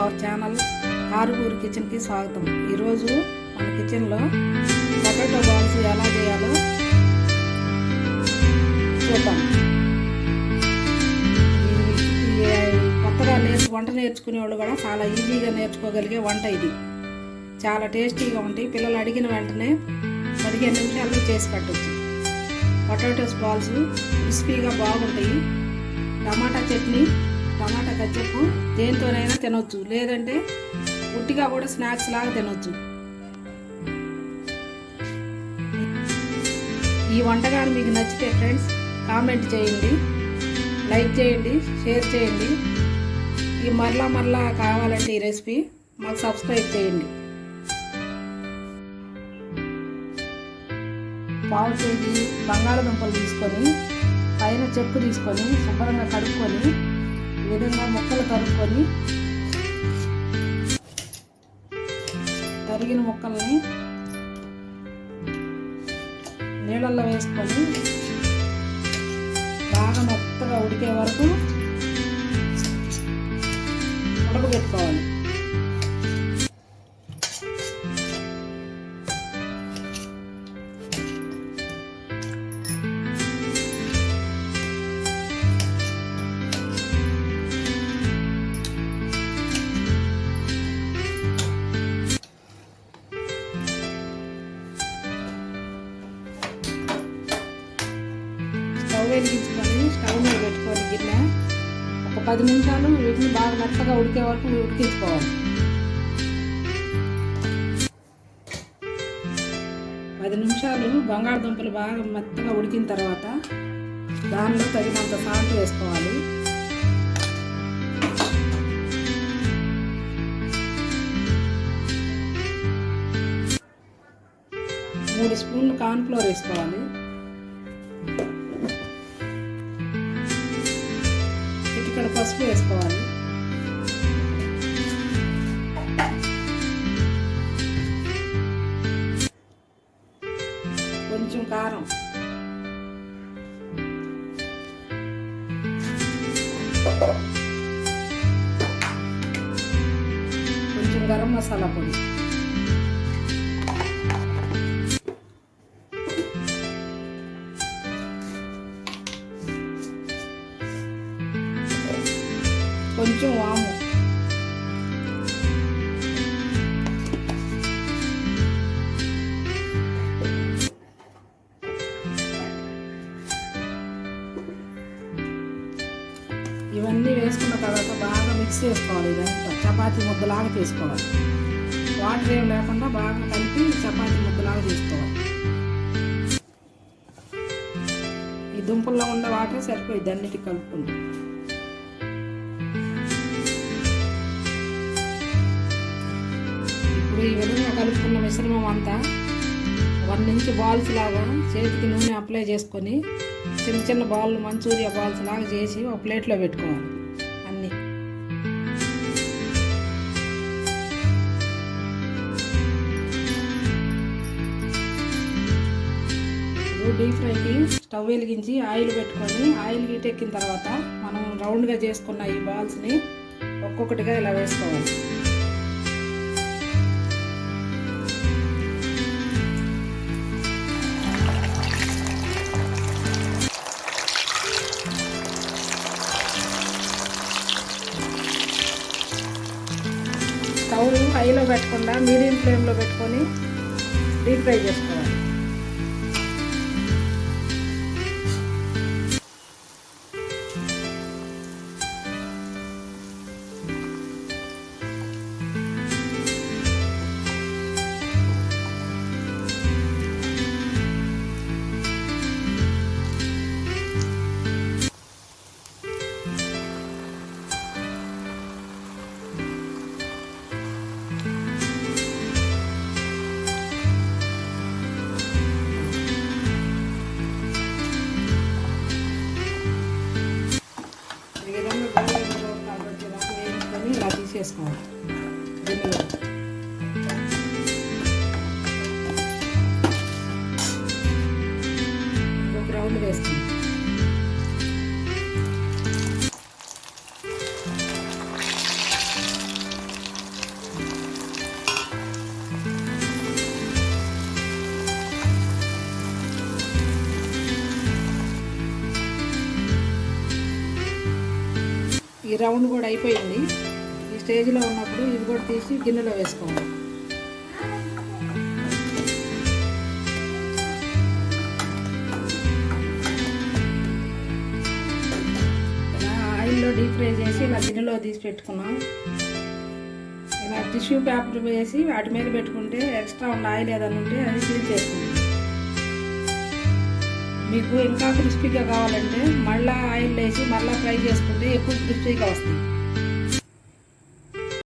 Our channel కారుకూరు కిచెన్కి స్వాగతం. ఈరోజు మన కిచెన్లో పొటాటో బాల్స్ ఎలా చేయాలో చూద్దాం. కొత్తగా వంట నేర్చుకునే వాళ్ళు కూడా చాలా ఈజీగా నేర్చుకోగలిగే వంట ఇది. చాలా టేస్టీగా ఉంటాయి. పిల్లలు అడిగిన వెంటనే 15 నిమిషాల్లో చేసి పెట్టచ్చు. పొటాటోస్ బాల్స్ క్రిస్పీగా బాగుంటాయి. టమాటా చట్నీ, టమాటా కచ్చప్పు దేనితోనైనా తినొచ్చు, లేదంటే ఉట్టిగా కూడా స్నాక్స్ లాగా తినొచ్చు. ఈ వంటకాలు మీకు నచ్చితే ఫ్రెండ్స్ కామెంట్ చేయండి, లైక్ చేయండి, షేర్ చేయండి. ఈ మరలా కావాలంటే ఈ రెసిపీ మాకు సబ్స్క్రైబ్ చేయండి. 1/2 కేజీ బంగాళదుంపలు తీసుకొని పైన చెక్కు తీసుకొని శుభ్రంగా కడుక్కొని ఈ విధంగా ముక్కలు తరుక్కొని తరిగిన ముక్కల్ని నీళ్ళల్లో వేసుకొని బాగా మెత్తగా ఉడికే వరకు ఉడకబెట్టుకోవాలి. స్టవ్ వెలిగించుకొని స్టవ్ మీద పెట్టుకొని గిన్నె ఒక 10 నిమిషాలు వీటిని బాగా మెత్తగా ఉడికే వరకు ఉడికించుకోవాలి. 10 నిమిషాలు బంగాళదుంపలు బాగా మెత్తగా ఉడికిన తర్వాత దానిలో తగినంత సాల్ట్ వేసుకోవాలి. 3 స్పూన్లు కార్న్ఫ్లోర్ వేసుకోవాలి. ఇక్కడ పసుపు వేసుకోవాలి. కొంచెం కారం, కొంచెం గరం మసాలా పొడి, కొంచెం వాము, ఇవన్నీ వేసుకున్న తర్వాత బాగా మిక్స్ చేసుకోవాలి. ఇదంతా చపాతీ ముద్దలాగా చేసుకోవాలి. వాటర్ ఏం లేకుండా బాగా కలిపి చపాతీ ముద్దలాగా చేసుకోవాలి. ఈ దుంపల్లో ఉన్న వాటర్ సరిపోయింది అన్నిటికి కలుపుకుంటూ. ఈ విధంగా కలుపుకున్న మిశ్రమం అంతా 1 ఇంచ్ బాల్స్ లాగా చేతికి నూనె అప్లై చేసుకొని చిన్న చిన్న బాల్ మంచూరియా బాల్స్ లాగా చేసి ఒక ప్లేట్లో పెట్టుకోవాలి. అన్నీ డీప్ ఫ్రైకి స్టవ్ వెలిగించి ఆయిల్ పెట్టుకొని ఆయిల్ హీట్ ఎక్కిన తర్వాత మనం రౌండ్గా చేసుకున్న ఈ బాల్స్ని ఒక్కొక్కటిగా ఇలా వేసుకోవాలి. స్టవ్ హైలో పెట్టకుండా మీడియం ఫ్లేమ్లో పెట్టుకొని డీప్ ఫ్రై చేసుకోవాలి. ఇలా తీసేసుకోవాలి. దీనిలో ఇంకొక రౌండ్ వేసుకుందాం. ఈ రౌండ్ కూడా అయిపోయింది. ఈ స్టేజ్లో ఉన్నప్పుడు ఇది కూడా తీసి గిన్నెలో వేసుకోవాలి. ఇలా ఆయిల్లో డీప్ ఫ్రై చేసి ఇలా గిన్నెలో తీసి పెట్టుకున్నాం. ఇలా టిష్యూ పేపర్ వేసి వాటి మీద పెట్టుకుంటే ఎక్స్ట్రా ఉన్న ఆయిల్ ఏదైనా ఉంటే అది క్లీన్ చేసుకుంటాం. మీకు ఇంకా క్రిస్పీగా కావాలంటే మళ్ళీ ఆయిల్ వేసి మళ్ళీ ఫ్రై చేసుకుంటే ఎక్కువ క్రిస్పీగా వస్తుంది.